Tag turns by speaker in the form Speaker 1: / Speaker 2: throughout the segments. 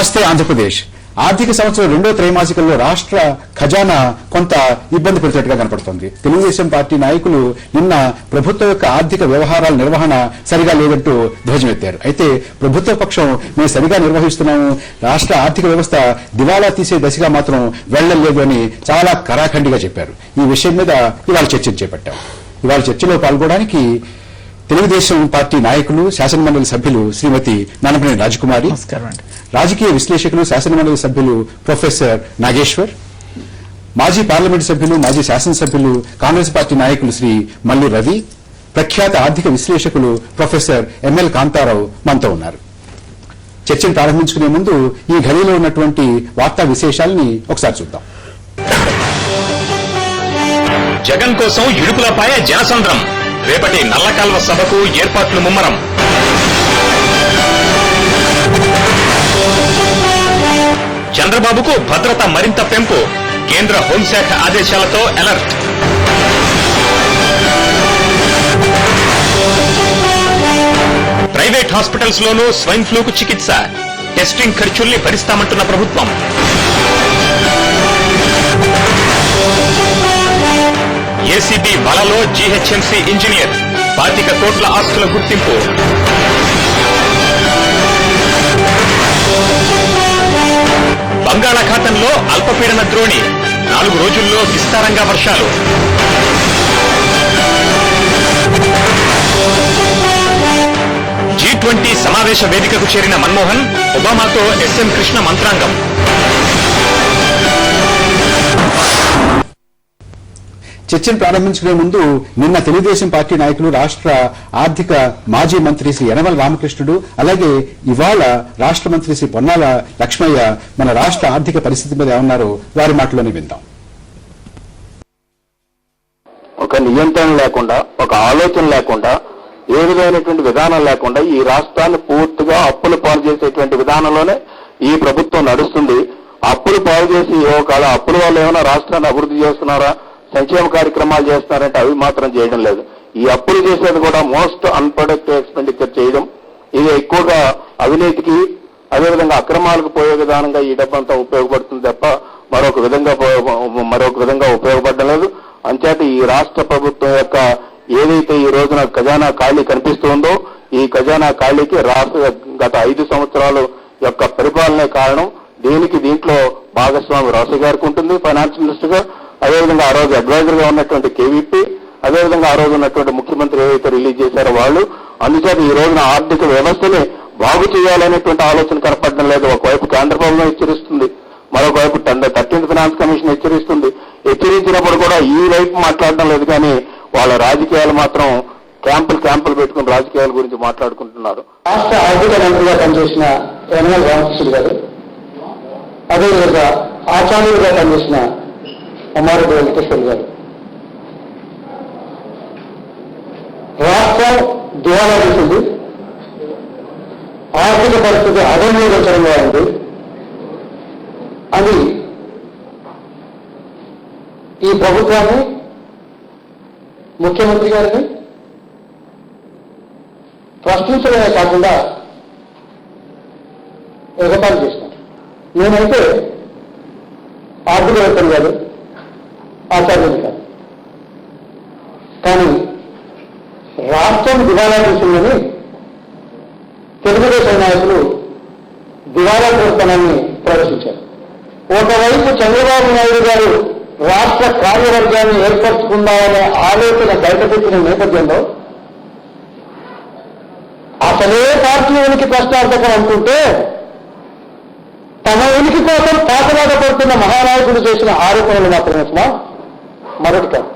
Speaker 1: నమస్తే ఆంధ్రప్రదేశ్. ఆర్థిక సంవత్సరం రెండో త్రైమాసికంలో రాష్ట్ర ఖజానా కొంత ఇబ్బంది పడుతున్నట్టుగా కనపడుతోంది. తెలుగుదేశం పార్టీ నాయకులు నిన్న ప్రభుత్వం యొక్క ఆర్థిక వ్యవహారాల నిర్వహణ సరిగా లేదంటూ ధ్వజమెత్తారు. అయితే ప్రభుత్వ పక్షం మేము సరిగా నిర్వహిస్తున్నాము, రాష్ట్ర ఆర్థిక వ్యవస్థ దివాళా తీసే దశగా మాత్రం వెళ్లలేదు అని చాలా కరాఖండిగా చెప్పారు. ఈ విషయం మీద ఇవాళ చర్చను చేపట్టాం. ఇవాళ చర్చలో పాల్గొనడానికి తెలుగుదేశం పార్టీ నాయకులు, శాసనమండలి సభ్యులు శ్రీమతి నానపనేని రాజకుమారి, రాజకీయ విశ్లేషకులు, శాసనమండలి సభ్యులు ప్రొఫెసర్ నాగేశ్వర్, మాజీ పార్లమెంటు సభ్యులు, మాజీ శాసనసభ్యులు, కాంగ్రెస్ పార్టీ నాయకులు శ్రీ మల్లు రవి, ప్రఖ్యాత ఆర్థిక విశ్లేషకులు ప్రొఫెసర్ ఎంఎల్ కాంతారావు మనతో ఉన్నారు. చర్చను ప్రారంభించుకునే ముందు ఈ ఘడిలో ఉన్నటువంటి వార్తా విశేషాలని ఒకసారి చూద్దాం.
Speaker 2: జగన్ కోసం ఇడుపులపాయ జనసంద్రం. రేపటి నల్లకాల్వ సభకు ఏర్పాట్లు ముమ్మరం. చంద్రబాబుకు భద్రత మరింత పెంపు. కేంద్ర హోంశాఖ ఆదేశాలతో అలర్ట్. ప్రైవేట్ హాస్పిటల్స్ లోనూ స్వైన్ ఫ్లూకు చికిత్స. టెస్టింగ్ ఖర్చుల్ని భరిస్తామంటున్న ప్రభుత్వం. ఏసీబీ వలలో జీహెచ్ఎంసీ ఇంజనీర్. 25 కోట్ల ఆస్తుల గుర్తింపు. బంగాళాఖాతంలో అల్పపీడన ద్రోణి. 4 రోజుల్లో విస్తారంగా వర్షాలు. G20 సమావేశ వేదికకు చేరిన మన్మోహన్, ఒబామాతో ఎస్ఎం కృష్ణ మంత్రాంగం.
Speaker 1: చర్చను ప్రారంభించుకునే ముందు నిన్న తెలుగుదేశం పార్టీ నాయకులు, రాష్ట్ర ఆర్థిక మాజీ మంత్రి శ్రీ యనమల రామకృష్ణుడు, అలాగే ఇవాళ రాష్ట్ర మంత్రి శ్రీ పొన్నాల లక్ష్మయ్య మన రాష్ట్ర ఆర్థిక పరిస్థితి మీద ఏమన్నారో వారి మాటలోనే విందాం.
Speaker 3: ఒక నియంత్రణ లేకుండా, ఒక ఆలోచన లేకుండా, ఏ విధమైనటువంటి విధానం లేకుండా ఈ రాష్ట్రాన్ని పూర్తిగా అప్పులు పాలు చేసేటువంటి విధానంలోనే ఈ ప్రభుత్వం నడుస్తుంది. అప్పులు పాలు చేసి ఒకవేళ అప్పుల వల్ల ఏమైనా రాష్ట్రాన్ని అభివృద్ధి చేస్తున్నారా, సంక్షేమ కార్యక్రమాలు చేస్తున్నారంటే అవి మాత్రం చేయడం లేదు. ఈ అప్పులు చేసేది కూడా మోస్ట్ అన్ప్రొడక్టివ్ ఎక్స్పెండిచర్ చేయడం. ఇది ఎక్కువగా అవినీతికి, అదేవిధంగా అక్రమాలకు పోయే విధానంగా ఈ డబ్బంతా ఉపయోగపడుతుంది తప్ప మరొక విధంగా ఉపయోగపడడం లేదు. అంచేత ఈ రాష్ట్ర ప్రభుత్వం యొక్క ఏదైతే ఈ రోజున ఖజానా ఖాళీ కనిపిస్తుందో, ఈ ఖజానా ఖాళీకి రాష్ట్ర గత 5 సంవత్సరాల యొక్క పరిపాలనే కారణం. దీంట్లో భాగస్వామి రాజు గారికి ఉంటుంది ఫైనాన్స్ మినిస్టర్ గా, అదేవిధంగా ఆ రోజు అడ్వైజర్ గా ఉన్నటువంటి కేవీపీ, అదేవిధంగా ఆ రోజు ఉన్నటువంటి ముఖ్యమంత్రి ఏవైతే రిలీజ్ చేశారో వాళ్ళు. అందుచేత ఈ రోజున ఆర్థిక వ్యవస్థని బాగు చేయాలనేటువంటి ఆలోచన కనపడడం లేదు. ఒకవైపు కేంద్ర ప్రభుత్వం హెచ్చరిస్తుంది, మరొకవైపు 13th ఫైనాన్స్ కమిషన్ హెచ్చరిస్తుంది. హెచ్చరించినప్పుడు కూడా ఈ వైపు మాట్లాడడం లేదు, కానీ వాళ్ళ రాజకీయాలు మాత్రం క్యాంపులు పెట్టుకుని రాజకీయాల గురించి మాట్లాడుకుంటున్నారు.
Speaker 4: రాష్ట్ర ఆర్థిక మంత్రిగా పనిచేసిన యనమల రామకృష్ణుడు గారు, అదేవిధంగా ఆచార్యులుగా పనిచేసిన అమ్మారెడ్డి వెంకటేశ్వర గారు, రాష్ట్రం దివాలా తీసింది, ఆర్థిక పరిస్థితి అగమ్యగోచరంగా ఉంది. అది ఈ ప్రభుత్వాన్ని, ముఖ్యమంత్రి గారిని ప్రశ్నించడమే కాకుండా ఎగతాళి చేసినారు. నేనైతే ఆర్థికవేత్తలు కాదు, ఆచార్యులు కాదు, కానీ రాష్ట్రం దివాలా తీసిందని తెలుగుదేశం నాయకులు దివాలా ప్రవర్తనాన్ని ప్రదర్శించారు. ఒకవైపు చంద్రబాబు నాయుడు గారు రాష్ట్ర కార్యవర్గాన్ని ఏర్పరచుకుందామనే ఆలోచన బయటపెట్టిన నేపథ్యంలో అసలే పార్టీ ఉనికి ప్రశ్నార్థకం అనుకుంటే, తమ ఉనికి కోసం పాతలాట పడుతున్న మహానాయకుడు చేసిన ఆరోపణలు మాత్రమే సుమా, మరొకటి కాదు.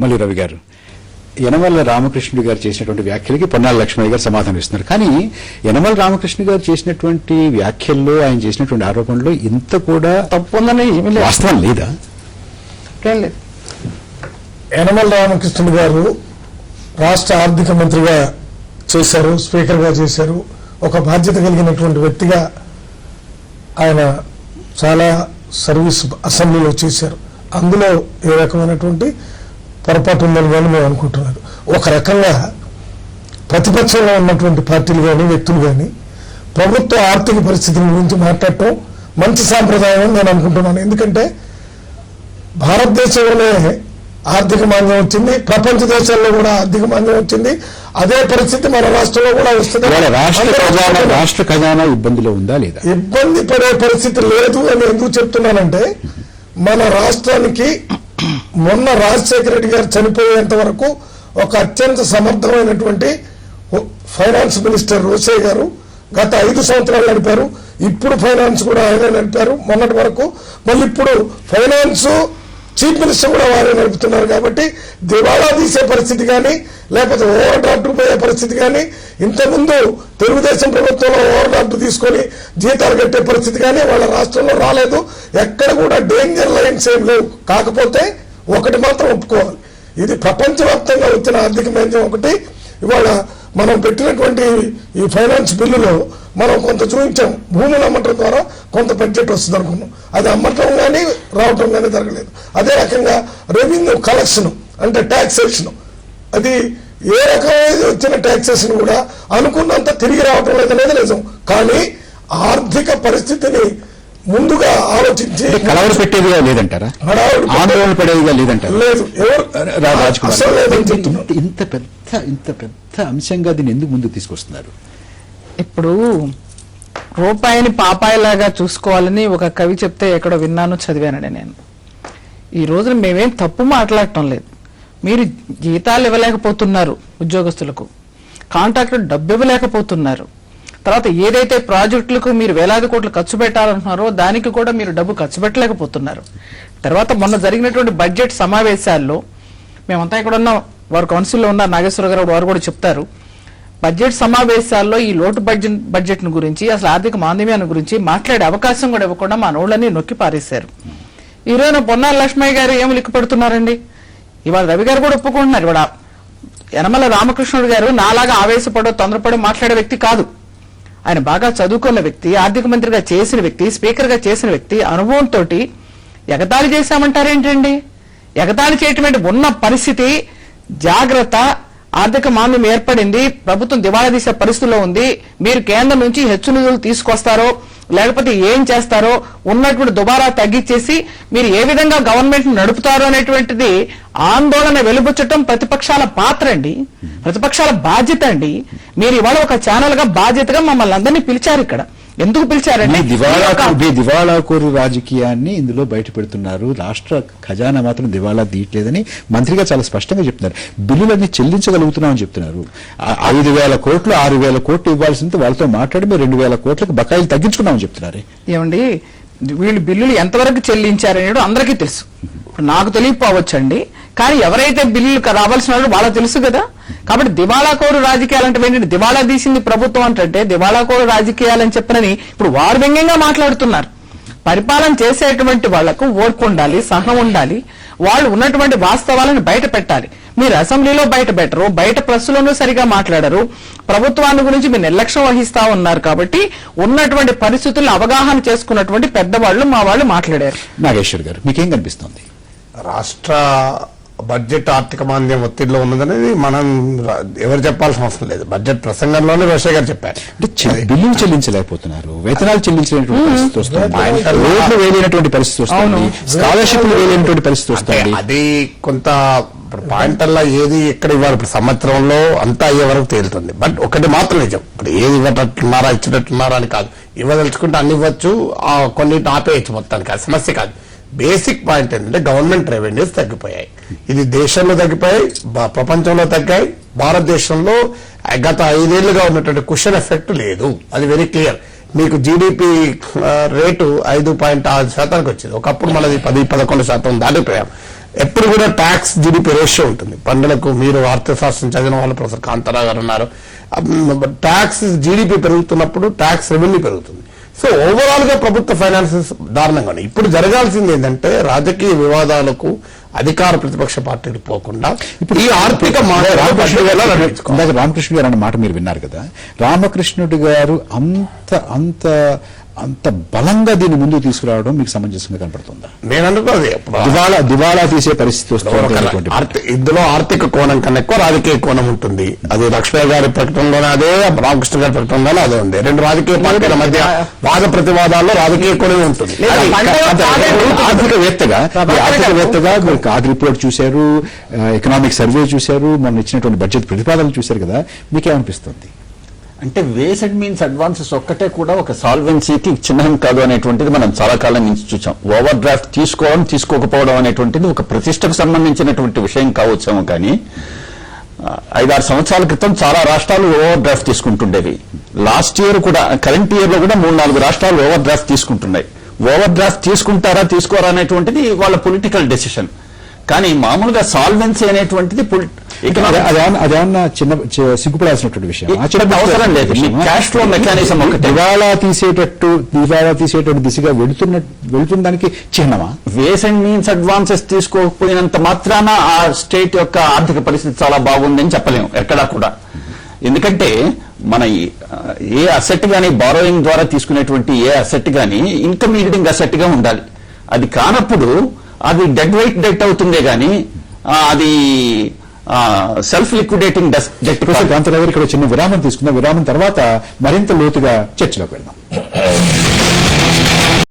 Speaker 1: మల్లు రవి గారు, యనమల రామకృష్ణుడు గారు చేసినటువంటి వ్యాఖ్యలకి పొన్నాల లక్ష్మయ్య గారు సమాధానం ఇస్తున్నారు. కానీ యనమల రామకృష్ణ గారు చేసినటువంటి వ్యాఖ్యల్లో, ఆయన చేసినటువంటి ఆరోపణలో ఇంత కూడా
Speaker 4: తప్పు ఉందని
Speaker 1: వాస్తవం లేదా?
Speaker 4: లేదు.
Speaker 5: యనమల రామకృష్ణుడు గారు రాష్ట్ర ఆర్థిక మంత్రిగా చేశారు, స్పీకర్గా చేశారు. ఒక బాధ్యత కలిగినటువంటి వ్యక్తిగా ఆయన చాలా సర్వీస్ అసెంబ్లీలో చేశారు. అందులో ఏ రకమైనటువంటి పొరపాటు ఉందని వాళ్ళు మేము అనుకుంటున్నారు. ఒక రకంగా ప్రతిపక్షంలో ఉన్నటువంటి పార్టీలు కానీ వ్యక్తులు కానీ ప్రభుత్వ ఆర్థిక పరిస్థితుల గురించి మాట్లాడటం మంచి సాంప్రదాయం అని నేను అనుకుంటున్నాను. ఎందుకంటే భారతదేశంలోనే ఆర్థిక మాంద్యం వచ్చింది, ప్రపంచ దేశాల్లో కూడా ఆర్థిక మాంద్యం వచ్చింది. అదే పరిస్థితి మన రాష్ట్రంలో కూడా వస్తుంది.
Speaker 1: రాష్ట్ర ఖజానా ఇబ్బందిలో ఉందా లేదా?
Speaker 5: ఇబ్బంది పడే పరిస్థితి లేదు అని ఎందుకు చెప్తున్నానంటే, మన రాష్ట్రానికి మొన్న రాజశేఖర రెడ్డి గారు చనిపోయేంత వరకు ఒక అత్యంత సమర్థమైనటువంటి ఫైనాన్స్ మినిస్టర్ రోసే గారు గత 5 సంవత్సరాలు నడిపారు. ఇప్పుడు ఫైనాన్స్ కూడా ఆయన నడిపారు మొన్నటి వరకు. మళ్ళీ ఇప్పుడు ఫైనాన్స్ చీఫ్ మినిస్టర్ కూడా వారే నడుపుతున్నారు. కాబట్టి దివాళా తీసే పరిస్థితి కానీ, లేకపోతే ఓవర్ డ్రాఫ్ట్ పోయే పరిస్థితి కానీ, ఇంతకుముందు తెలుగుదేశం ప్రభుత్వంలో ఓవర్ డ్రాఫ్ట్ తీసుకొని జీతాలు కట్టే పరిస్థితి కానీ వాళ్ళ రాష్ట్రంలో రాలేదు. ఎక్కడ కూడా డేంజర్ లైన్స్ ఏం లేవు. కాకపోతే ఒకటి మాత్రం ఒప్పుకోవాలి, ఇది ప్రపంచవ్యాప్తంగా వచ్చిన ఆర్థిక మాంద్యం ఒకటి. ఇవాళ మనం పెట్టినటువంటి ఈ ఫైనాన్స్ బిల్లులో మనం కొంత చూపించాం, భూములు అమ్మటం ద్వారా కొంత బడ్జెట్ వస్తుంది అనుకున్నాం. అది అమ్మటం కానీ రావటం కానీ జరగలేదు. అదే రకంగా రెవెన్యూ కలెక్షన్ అంటే ట్యాక్సేషన్, అది ఏ రకమైన వచ్చిన ట్యాక్సేషన్ కూడా అనుకున్నంత తిరిగి రావటం లేదనేది నిజం. కానీ ఆర్థిక పరిస్థితిని ముందుగా ఆలోచించి
Speaker 1: కలవర పెట్టేదిగా లేదంటారా? ఆందోళన పడేదిగా లేదంటారా?
Speaker 5: లేదు,
Speaker 1: ఇంత పెద్ద అంశంగా దీన్ని ఎందుకు ముందుకు తీసుకొస్తున్నారు?
Speaker 6: ఇప్పుడు రూపాయిని పాపాయిలాగా చూసుకోవాలని ఒక కవి చెప్తే ఎక్కడో విన్నాను, చదివానండి నేను. ఈ రోజున మేమేం తప్పు మాట్లాడటం లేదు. మీరు జీతాలు ఇవ్వలేకపోతున్నారు ఉద్యోగస్తులకు, కాంట్రాక్టర్ డబ్బు ఇవ్వలేకపోతున్నారు, తర్వాత ఏదైతే ప్రాజెక్టులకు మీరు వేలాది కోట్లు ఖర్చు పెట్టాలంటున్నారో దానికి కూడా మీరు డబ్బు ఖర్చు పెట్టలేకపోతున్నారు. తర్వాత మొన్న జరిగినటువంటి బడ్జెట్ సమావేశాల్లో మేమంతా ఇక్కడ ఉన్నాం, వారు కౌన్సిల్లో ఉన్న నాగేశ్వర గారు వారు కూడా చెప్తారు, బడ్జెట్ సమావేశాల్లో ఈ లోటు బడ్జెట్ గురించి, అసలు ఆర్థిక మాంద్యాన్ని గురించి మాట్లాడే అవకాశం కూడా ఇవ్వకుండా మా నోళ్ళని నొక్కి పారేశారు. ఈ రోజున పొన్నాల లక్ష్మయ్య గారు ఏమి లిక్కు పెడుతున్నారండి? ఇవాళ రవి గారు కూడా ఒప్పుకుంటున్నారు. ఇవాళ యనమల రామకృష్ణుడు గారు నాలాగా ఆవేశపడో తొందరపడో మాట్లాడే వ్యక్తి కాదు. ఆయన బాగా చదువుకున్న వ్యక్తి, ఆర్థిక మంత్రిగా చేసిన వ్యక్తి, స్పీకర్ గా చేసిన వ్యక్తి, అనుభవంతో ఎగతాళి చేశామంటారేంటండి? ఎగతాళి చేయటం ఉన్న పరిస్థితి, జాగ్రత్త, ఆర్థిక మాంద్యం ఏర్పడింది, ప్రభుత్వం దివాళా తీసే పరిస్థితిలో ఉంది, మీరు కేంద్రం నుంచి హెచ్చు నిధులు తీసుకొస్తారో లేకపోతే ఏం చేస్తారో, ఉన్నటువంటి దుబారా తగ్గించేసి మీరు ఏ విధంగా గవర్నమెంట్ నడుపుతారో అనేటువంటిది ఆందోళన వెలుబుచ్చటం ప్రతిపక్షాల పాత్ర అండి, ప్రతిపక్షాల బాధ్యత అండి. మీరు ఇవాళ ఒక ఛానల్ గా బాధ్యతగా మమ్మల్ని అందరినీ పిలిచారు. ఇక్కడ ఎందుకు పిలిచారండి?
Speaker 1: దివాళాకోరు రాజకీయాన్ని ఇందులో బయట పెడుతున్నారు. రాష్ట్ర ఖజానా మాత్రం దివాళా తీయట్లేదని మంత్రిగా చాలా స్పష్టంగా చెప్తున్నారు. బిల్లులన్నీ చెల్లించగలుగుతున్నామని చెప్తున్నారు. 5,000 కోట్లు 6,000 కోట్లు ఇవ్వాల్సింది వాళ్ళతో మాట్లాడి మేము 2,000 కోట్లకు బకాయిలు తగ్గించుకున్నామని చెప్తున్నారు.
Speaker 6: ఏమండి, వీళ్ళు బిల్లులు ఎంతవరకు చెల్లించారనేది అందరికీ తెలుసు. ఇప్పుడు నాకు తెలియకపోవచ్చండి, కానీ ఎవరైతే బిల్లులు రావాల్సిన వాళ్ళు వాళ్ళకి తెలుసు కదా. కాబట్టి దివాళాకోరు రాజకీయాలు అంటే ఏంటంటే, దివాళా తీసింది ప్రభుత్వం అంటే దివాళాకోరు రాజకీయాలని చెప్పనని ఇప్పుడు వారు వ్యంగ్యంగా మాట్లాడుతున్నారు. పరిపాలన చేసేటువంటి వాళ్లకు ఓర్పు ఉండాలి, సహనం ఉండాలి, వాళ్ళు ఉన్నటువంటి వాస్తవాలను బయట పెట్టాలి. మీరు అసెంబ్లీలో బయట పెట్టరు, బయట ప్రెస్లోనూ సరిగా మాట్లాడరు, ప్రభుత్వాన్ని గురించి మీరు నిర్లక్ష్యం వహిస్తా ఉన్నారు. కాబట్టి ఉన్నటువంటి పరిస్థితులను అవగాహన చేసుకున్నటువంటి పెద్దవాళ్లు మా వాళ్ళు మాట్లాడారు.
Speaker 1: నాగేశ్వర్ గారు, మీకేం కనిపిస్తోంది?
Speaker 7: రాష్ట్ర బడ్జెట్ ఆర్థిక మాంద్యం ఒత్తిడిలో ఉన్నదనేది మనం ఎవరు చెప్పాల్సిన అవసరం లేదు. బడ్జెట్ ప్రసంగంలోనే రోషే గారు చెప్పారు.
Speaker 1: బిల్లులు చెల్లించలేకపోతున్నారు, వేతనాలు చెల్లించలేనటువంటి పరిస్థితి వస్తుంది, రోడ్లు వేయలేనటువంటి పరిస్థితి వస్తుంది, స్కాలర్షిప్లు వేయలేనటువంటి పరిస్థితి వస్తుంది.
Speaker 7: అది కొంత పాయింటల్లా ఏది ఎక్కడ ఇవ్వాలి, ఇప్పుడు సంవత్సరంలో అంతా అయ్యే వరకు తేలుతుంది. బట్ ఒకటి మాత్రం నిజం, ఇప్పుడు ఏది ఇవ్వటట్టున్నారా ఇచ్చినట్టున్నారా అని కాదు, ఇవ్వదలుచుకుంటే అన్ని ఇవ్వచ్చు, కొన్నిటిని ఆపేయచ్చు మొత్తానికి, అది సమస్య కాదు. బేసిక్ పాయింట్ ఏంటంటే గవర్నమెంట్ రెవెన్యూస్ తగ్గిపోయాయి. ఇది దేశంలో తగ్గిపోయాయి, ప్రపంచంలో తగ్గాయి. భారతదేశంలో గత 5 ఏళ్లుగా ఉన్నటువంటి కుషన్ ఎఫెక్ట్ లేదు, అది వెరీ క్లియర్. మీకు జీడిపి రేటు 5.6% వచ్చింది. ఒకప్పుడు మనది 10-11% దాటిపోయాం. ఎప్పుడు కూడా ట్యాక్స్ జీడిపి రేషియో ఉంటుంది. పండుగలకు మీరు ఆర్థశాస్త్రం చదివిన వాళ్ళు ప్రొఫెసర్ కాంతారావు గారు ఉన్నారు. ట్యాక్స్ జీడిపి పెరుగుతున్నప్పుడు ట్యాక్స్ రెవెన్యూ పెరుగుతుంది. సో ఓవరాల్ గా ప్రభుత్వ ఫైనాన్సెస్ దారుణంగా ఉన్నాయి. ఇప్పుడు జరగాల్సింది ఏంటంటే రాజకీయ వివాదాలకు అధికార ప్రతిపక్ష పార్టీలు పోకుండా ఇప్పుడు ఈ ఆర్థిక
Speaker 1: రామకృష్ణుడు గారు అన్న మాట మీరు విన్నారు కదా. రామకృష్ణుడు గారు అంత అంత బలంగా దీన్ని ముందుకు తీసుకురావడం మీకు సమంజసంగా కనపడుతుందా?
Speaker 7: నేను అనుకోది
Speaker 1: దివాళా తీసే పరిస్థితి వస్తుంది.
Speaker 7: ఇందులో ఆర్థిక కోణం కన్నా ఎక్కువ రాజకీయ కోణం ఉంటుంది. అది లక్ష్మయ్య గారి ప్రకటనలోనే అదే, రామకృష్ణ గారి ప్రకటనలోనే అదే ఉంది. రెండు రాజకీయ పార్టీల మధ్య వాద ప్రతివాదాల్లో రాజకీయ కోణమే ఉంటుంది.
Speaker 1: ఆర్థికవేత్తగా మీరు కాగ్ రిపోర్ట్ చూశారు, ఎకనామిక్ సర్వే చూశారు, మొన్న ఇచ్చినటువంటి బడ్జెట్ ప్రతిపాదనలు చూశారు కదా, మీకేమనిపిస్తుంది?
Speaker 8: అంటే వేస్ అండ్ మీన్స్ అడ్వాన్సెస్ ఒక్కటే కూడా ఒక సాల్వెన్సీకి చిహ్నం కాదు అనేటువంటిది మనం చాలా కాలం నుంచి చూసాం. ఓవర్ డ్రాఫ్ట్ తీసుకోవడం తీసుకోకపోవడం అనేటువంటిది ఒక ప్రతిష్టకు సంబంధించినటువంటి విషయం కావచ్చేమో, కానీ 5-6 సంవత్సరాల క్రితం చాలా రాష్ట్రాలు ఓవర్ డ్రాఫ్ట్ తీసుకుంటుండేవి. లాస్ట్ ఇయర్ కూడా, కరెంట్ ఇయర్ లో కూడా 3-4 రాష్ట్రాలు ఓవర్ డ్రాఫ్ట్ తీసుకుంటున్నాయి. ఓవర్ డ్రాఫ్ట్ తీసుకుంటారా తీసుకోరా అనేటువంటిది వాళ్ళ పొలిటికల్ డెసిషన్. కానీ మామూలుగా సాల్వెన్సీ అనేటువంటిది
Speaker 1: అదేమన్నా చిన్న సిగ్గుపడాల్సినటువంటి విషయం,
Speaker 8: అవసరం లేదు. క్యాష్ ఫ్లో మెకానిజం ఒకటి
Speaker 1: దివాళా తీసేటట్టు దిశగా వెళుతున్న దానికి చిహ్నమా?
Speaker 8: వేస్ అండ్ మీన్స్ అడ్వాన్సెస్ తీసుకోకపోయినంత మాత్రాన ఆ స్టేట్ యొక్క ఆర్థిక పరిస్థితి చాలా బాగుందని చెప్పలేము ఎక్కడా కూడా. ఎందుకంటే మన ఏ అసెట్ గానీ, బారోయింగ్ ద్వారా తీసుకునేటువంటి ఏ అసెట్ గానీ ఇన్కమ్ ఈల్డింగ్ అసెట్ గా ఉండాలి. అది కానప్పుడు అది డెడ్ వైట్ డెట్ అవుతుందే గానీ అది సెల్ఫ్ లిక్విడేటింగ్ డెట్.
Speaker 1: కాంతారావు గారు, ఇక్కడ చిన్న విరామం తీసుకుందాం. విరామం తర్వాత మరింత లోతుగా చర్చలోకి వెళ్దాం.